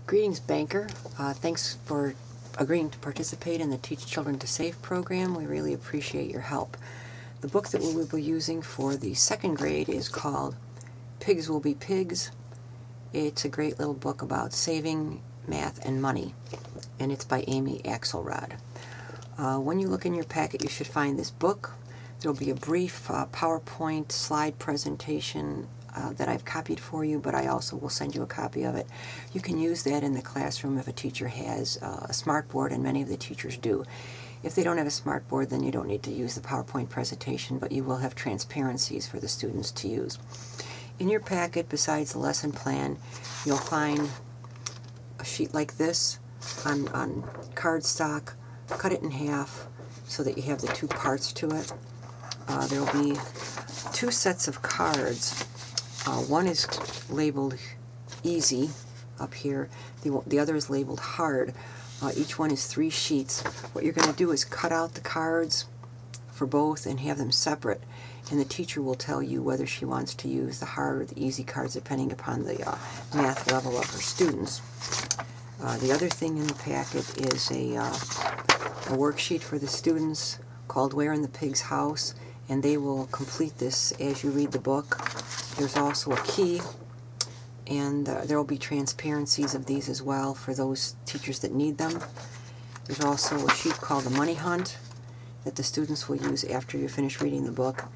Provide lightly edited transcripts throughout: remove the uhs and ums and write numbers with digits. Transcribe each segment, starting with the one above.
Greetings, banker. Thanks for agreeing to participate in the Teach Children to Save program. We really appreciate your help. The book that we will be using for the second grade is called Pigs Will Be Pigs. It's a great little book about saving, math, and money, and it's by Amy Axelrod. When you look in your packet, you should find this book. There will be a brief PowerPoint slide presentation that I've copied for you, but I also will send you a copy of it. You can use that in the classroom if a teacher has a smartboard, and many of the teachers do. If they don't have a smartboard, then you don't need to use the PowerPoint presentation, but you will have transparencies for the students to use. In your packet, besides the lesson plan, you'll find a sheet like this on cardstock. Cut it in half so that you have the two parts to it. There will be two sets of cards. One is labeled easy up here. The other is labeled hard. Each one is 3 sheets. What you're going to do is cut out the cards for both and have them separate, and the teacher will tell you whether she wants to use the hard or the easy cards depending upon the math level of her students. The other thing in the packet is a worksheet for the students called Where in the Pig's House, and they will complete this as you read the book. There's also a key, and there will be transparencies of these as well for those teachers that need them. There's also a sheet called the Money Hunt that the students will use after you finish reading the book.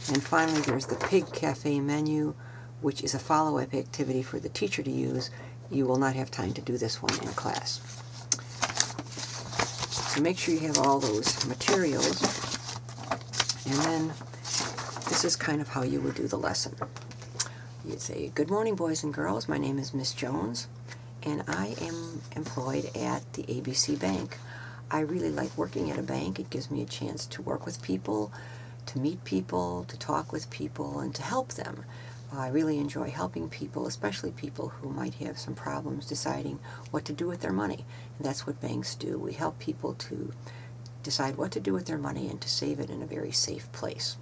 And finally, there's the Pig Cafe menu, which is a follow-up activity for the teacher to use. You will not have time to do this one in class. So make sure you have all those materials, and then this is kind of how you would do the lesson. You'd say, "Good morning, boys and girls. My name is Miss Jones, and I am employed at the ABC Bank. I really like working at a bank. It gives me a chance to work with people, to meet people, to talk with people, and to help them. I really enjoy helping people, especially people who might have some problems deciding what to do with their money. And that's what banks do. We help people to decide what to do with their money and to save it in a very safe place.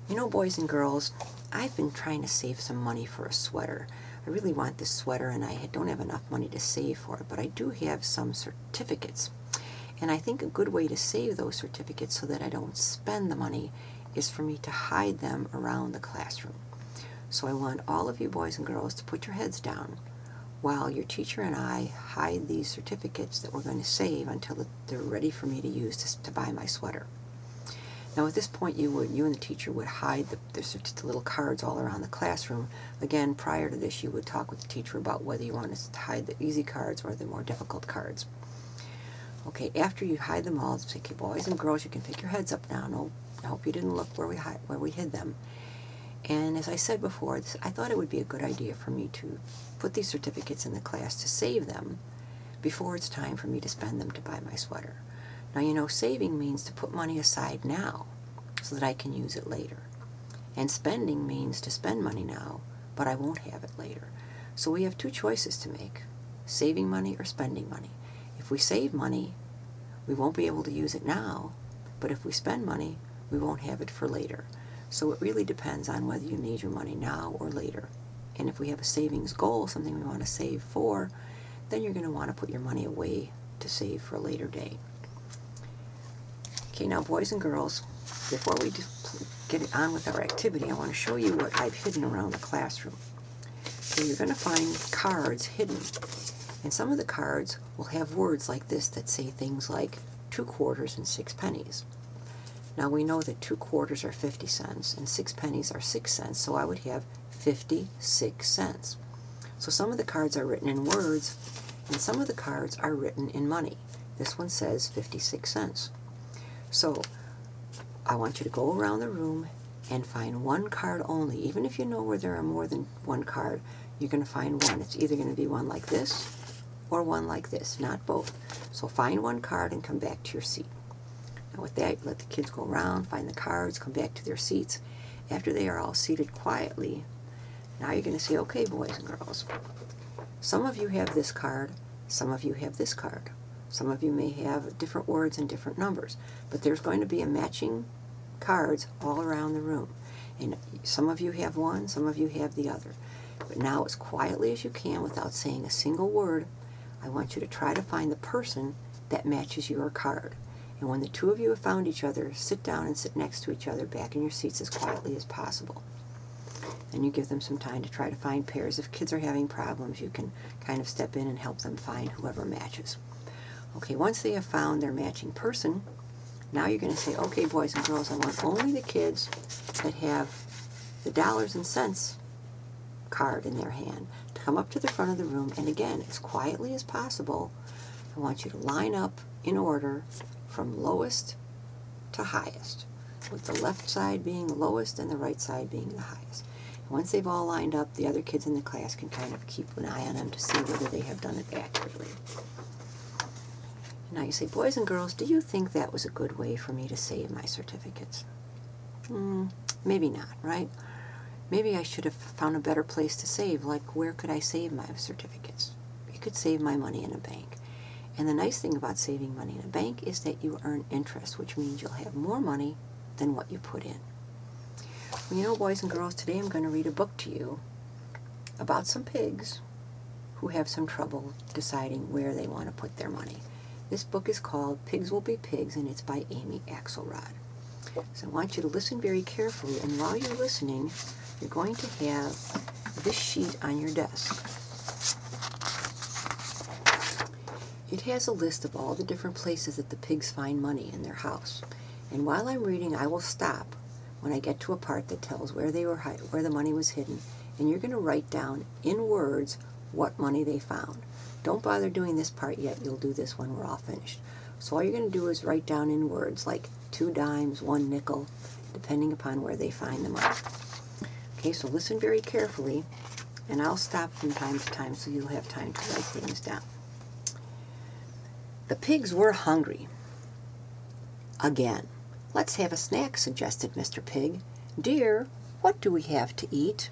You know, boys and girls, I've been trying to save some money for a sweater. I really want this sweater, and I don't have enough money to save for it, but I do have some certificates. And I think a good way to save those certificates so that I don't spend the money is for me to hide them around the classroom. So I want all of you boys and girls to put your heads down while your teacher and I hide these certificates that we're going to save until they're ready for me to use to buy my sweater. Now at this point you and the teacher would hide the little cards all around the classroom. Again, prior to this you would talk with the teacher about whether you want us to hide the easy cards or the more difficult cards. Okay, after you hide them all, say, okay, boys and girls, you can pick your heads up now. No, I hope you didn't look where we hid them. And as I said before, I thought it would be a good idea for me to put these certificates in the class to save them before it's time for me to spend them to buy my sweater. Now, you know, saving means to put money aside now so that I can use it later. And spending means to spend money now, but I won't have it later. So we have two choices to make: saving money or spending money. If we save money, we won't be able to use it now, but if we spend money, we won't have it for later. So it really depends on whether you need your money now or later. And if we have a savings goal, something we want to save for, then you're going to want to put your money away to save for a later date. Okay, now boys and girls, before we get on with our activity, I want to show you what I've hidden around the classroom. So you're going to find cards hidden. And some of the cards will have words like this that say things like 2 quarters and 6 pennies. Now we know that 2 quarters are 50 cents and 6 pennies are 6 cents, so I would have 56 cents. So some of the cards are written in words, and some of the cards are written in money. This one says 56 cents. So I want you to go around the room and find one card only. Even if you know where there are more than one card, you're going to find one. It's either going to be one like this or one like this, not both. So find one card and come back to your seat. Now with that, let the kids go around, find the cards, come back to their seats. After they are all seated quietly, now you're going to say, okay, boys and girls, some of you have this card, some of you have this card. Some of you may have different words and different numbers, but there's going to be a matching cards all around the room. And some of you have one, some of you have the other. But now, as quietly as you can, without saying a single word, I want you to try to find the person that matches your card. And when the two of you have found each other, sit down and sit next to each other back in your seats as quietly as possible. And you give them some time to try to find pairs. If kids are having problems, you can kind of step in and help them find whoever matches. Okay, once they have found their matching person, now you're going to say, okay, boys and girls, I want only the kids that have the dollars and cents card in their hand to come up to the front of the room, and again, as quietly as possible, I want you to line up in order from lowest to highest, with the left side being lowest and the right side being the highest. And once they've all lined up, the other kids in the class can kind of keep an eye on them to see whether they have done it accurately. Now you say, boys and girls, do you think that was a good way for me to save my certificates? Maybe not, right? Maybe I should have found a better place to save, like where could I save my certificates? You could save my money in a bank. And the nice thing about saving money in a bank is that you earn interest, which means you'll have more money than what you put in. Well, you know, boys and girls, today I'm going to read a book to you about some pigs who have some trouble deciding where they want to put their money. This book is called Pigs Will Be Pigs, and it's by Amy Axelrod. So I want you to listen very carefully, and while you're listening, you're going to have this sheet on your desk. It has a list of all the different places that the pigs find money in their house. And while I'm reading, I will stop when I get to a part that tells where the money was hidden, and you're going to write down in words what money they found. Don't bother doing this part yet. You'll do this when we're all finished. So all you're going to do is write down in words like 2 dimes, 1 nickel, depending upon where they find the money. Okay, so listen very carefully, and I'll stop from time to time so you'll have time to write things down. The pigs were hungry. Again. Let's have a snack, suggested Mr. Pig. Dear, what do we have to eat?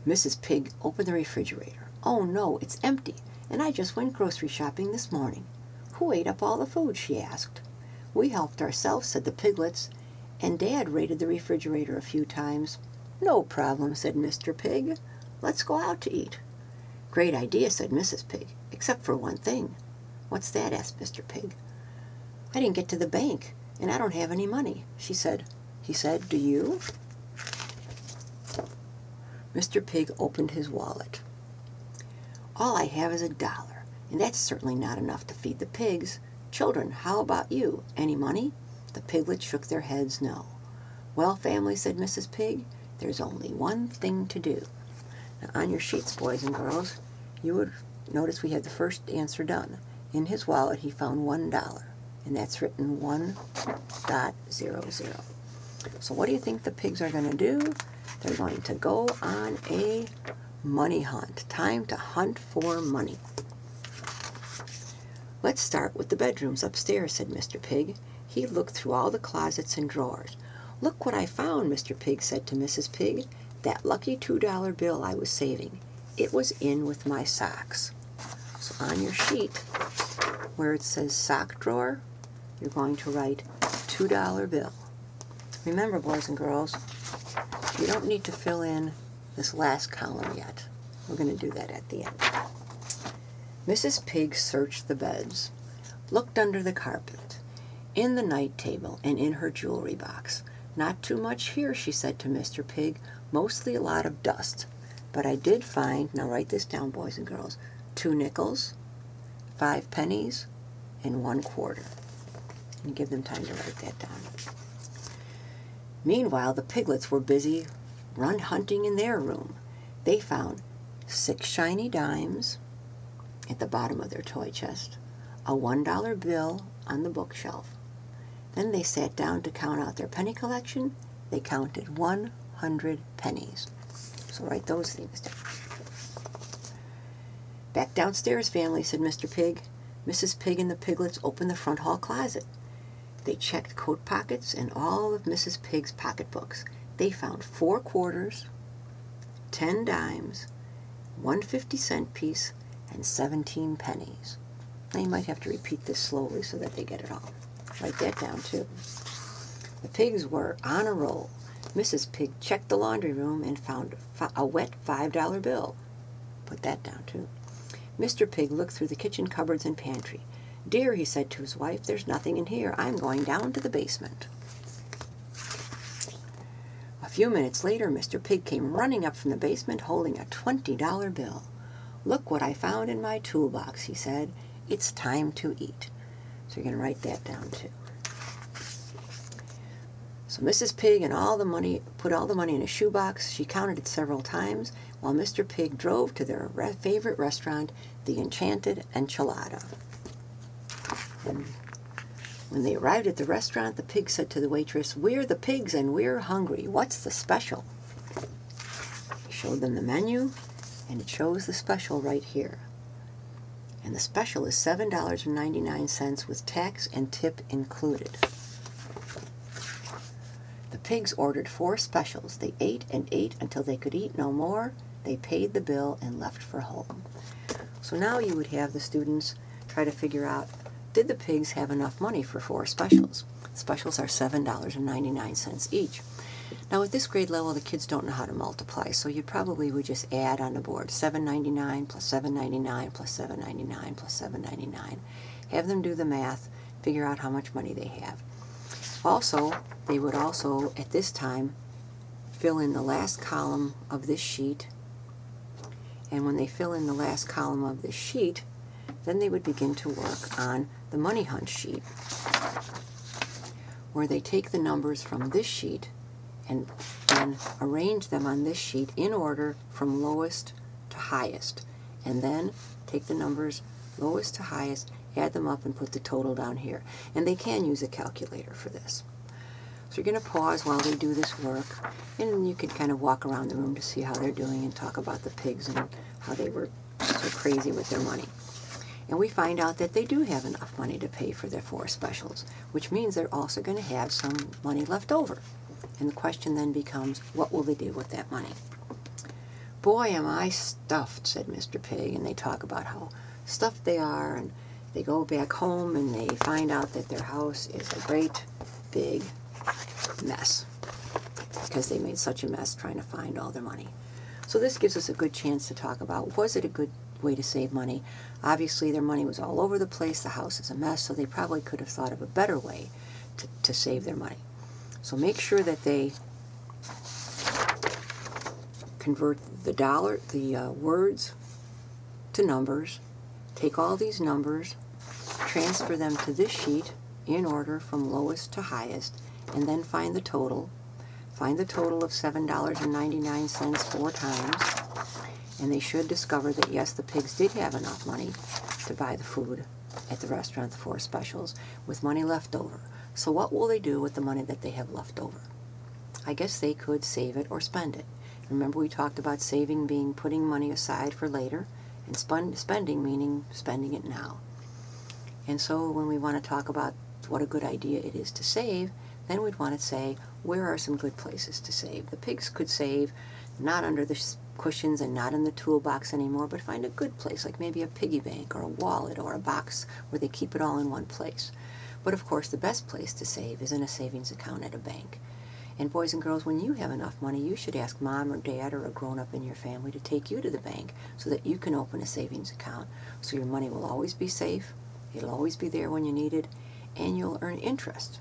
Mrs. Pig opened the refrigerator. Oh no, it's empty, and I just went grocery shopping this morning. Who ate up all the food? She asked. We helped ourselves, said the piglets, and Dad raided the refrigerator a few times. No problem, said Mr. Pig. Let's go out to eat. Great idea, said Mrs. Pig, except for one thing. What's that? Asked Mr. Pig. I didn't get to the bank, and I don't have any money, she said. He said, do you? Mr. Pig opened his wallet. All I have is $1, and that's certainly not enough to feed the pigs. Children, how about you? Any money? The piglets shook their heads no. Well, family, said Mrs. Pig, there's only one thing to do. Now, on your sheets, boys and girls, you would notice we had the first answer done. In his wallet, he found $1, and that's written 1.00. So what do you think the pigs are going to do? They're going to go on a money hunt. Time to hunt for money. Let's start with the bedrooms upstairs, said Mr. Pig. He looked through all the closets and drawers. Look what I found, Mr. Pig said to Mrs. Pig. That lucky $2 bill I was saving. It was in with my socks. So on your sheet, where it says sock drawer, you're going to write $2 bill. Remember, boys and girls, you don't need to fill in this last column yet. We're going to do that at the end. Mrs. Pig searched the beds, looked under the carpet, in the night table, and in her jewelry box. Not too much here, she said to Mr. Pig, mostly a lot of dust. But I did find, now write this down, boys and girls, 2 nickels, 5 pennies, and 1 quarter. And give them time to write that down. Meanwhile, the piglets were busy hunting in their room. They found 6 shiny dimes at the bottom of their toy chest, a $1 bill on the bookshelf. Then they sat down to count out their penny collection. They counted 100 pennies. So write those things down. Back downstairs, family, said Mr. Pig. Mrs. Pig and the piglets opened the front hall closet. They checked coat pockets and all of Mrs. Pig's pocketbooks. They found 4 quarters, 10 dimes, 1 50-cent piece, and 17 pennies. Now you might have to repeat this slowly so that they get it all. Write that down too. The pigs were on a roll. Mrs. Pig checked the laundry room and found a wet $5 bill. Put that down too. Mr. Pig looked through the kitchen cupboards and pantry. "Dear," he said to his wife, "there's nothing in here. I'm going down to the basement." A few minutes later, Mr. Pig came running up from the basement holding a $20 bill. "Look what I found in my toolbox," he said. "It's time to eat." So you're going to write that down too. So Mrs. Pig and all the money put all the money in a shoebox. She counted it several times while Mr. Pig drove to their favorite restaurant, the Enchanted Enchilada. And when they arrived at the restaurant, the pig said to the waitress, "We're the pigs and we're hungry. What's the special?" He showed them the menu, and it shows the special right here. And the special is $7.99 with tax and tip included. The pigs ordered 4 specials. They ate and ate until they could eat no more. They paid the bill and left for home. So now you would have the students try to figure out, did the pigs have enough money for 4 specials? Specials are $7.99 each. Now at this grade level, the kids don't know how to multiply, so you probably would just add on the board $7.99 plus $7.99 plus $7.99 plus $7.99. Have them do the math, figure out how much money they have. Also, they would also, at this time, fill in the last column of this sheet, and when they fill in the last column of this sheet, then they would begin to work on the money hunt sheet, where they take the numbers from this sheet and then arrange them on this sheet in order from lowest to highest, and then take the numbers lowest to highest, add them up, and put the total down here. And they can use a calculator for this. So you're going to pause while they do this work, and you can kind of walk around the room to see how they're doing and talk about the pigs and how they were so crazy with their money. And we find out that they do have enough money to pay for their 4 specials, which means they're also going to have some money left over. And the question then becomes, what will they do with that money? "Boy, am I stuffed," said Mr. Pig, and they talk about how stuffed they are, and they go back home and they find out that their house is a great big mess because they made such a mess trying to find all their money. So this gives us a good chance to talk about, was it a good way to save money? Obviously their money was all over the place, the house is a mess, so they probably could have thought of a better way to save their money. So make sure that they convert the words to numbers, take all these numbers, transfer them to this sheet in order from lowest to highest, and then find the total. Find the total of $7.99 4 times, and they should discover that yes, the pigs did have enough money to buy the food at the restaurant, the 4 specials, with money left over. So what will they do with the money that they have left over? I guess they could save it or spend it. Remember we talked about saving being putting money aside for later, and spending meaning spending it now. And so when we want to talk about what a good idea it is to save, then we'd want to say, where are some good places to save? The pigs could save not under the cushions and not in the toolbox anymore, but find a good place, like maybe a piggy bank or a wallet or a box where they keep it all in one place. But of course the best place to save is in a savings account at a bank. And boys and girls, when you have enough money, you should ask mom or dad or a grown-up in your family to take you to the bank so that you can open a savings account, so your money will always be safe, it'll always be there when you need it, and you'll earn interest.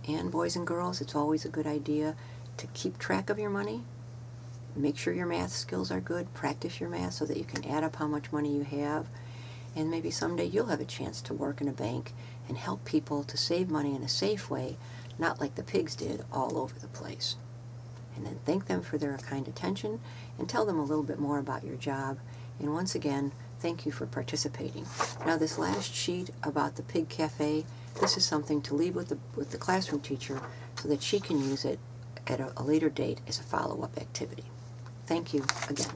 And boys and girls, it's always a good idea to keep track of your money. Make sure your math skills are good. Practice your math so that you can add up how much money you have. And maybe someday you'll have a chance to work in a bank and help people to save money in a safe way, not like the pigs did all over the place. And then thank them for their kind attention and tell them a little bit more about your job. And once again, thank you for participating. Now this last sheet about the Pig Cafe, this is something to leave with the classroom teacher so that she can use it at a later date as a follow-up activity. Thank you again.